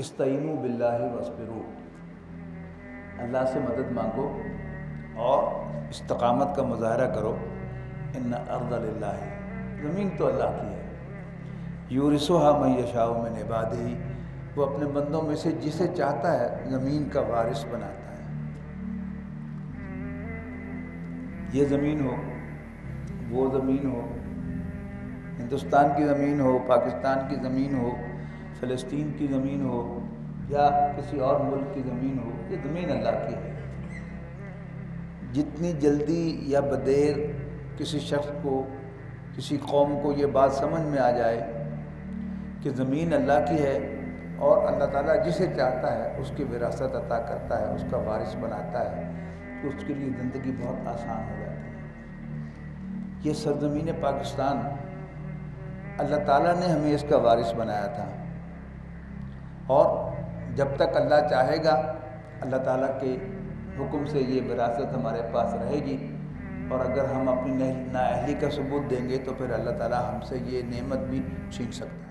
استعینوا باللہ واصبروا، اللہ سے مدد مانگو اور استقامت کا مظاہرہ کرو۔ ان ارض للہ، زمین تو اللہ کی ہے، یورثھا من یشاء من عبادہ، وہ اپنے بندوں میں سے جسے چاہتا ہے زمین کا وارث بناتا ہے۔ یہ زمین ہو، وہ زمین ہو، ہندوستان کی زمین ہو، پاکستان کی زمین ہو، فلسطین کی زمین ہو یا کسی اور ملک کی زمین ہو، یہ زمین اللہ کی ہے۔ جتنی جلدی یا بدیر کسی شخص کو، کسی قوم کو یہ بات سمجھ میں آ جائے کہ زمین اللہ کی ہے اور اللہ تعالیٰ جسے چاہتا ہے اس کی وراثت عطا کرتا ہے، اس کا وارث بناتا ہے، تو اس کے لیے زندگی بہت آسان ہو جاتی ہے۔ یہ سرزمین پاکستان اللہ تعالیٰ نے ہمیں اس کا وارث بنایا تھا، اور جب تک اللہ چاہے گا اللہ تعالیٰ کے حکم سے یہ وراثت ہمارے پاس رہے گی، اور اگر ہم اپنی نااہلی کا ثبوت دیں گے تو پھر اللہ تعالیٰ ہم سے یہ نعمت بھی چھین سکتا ہے۔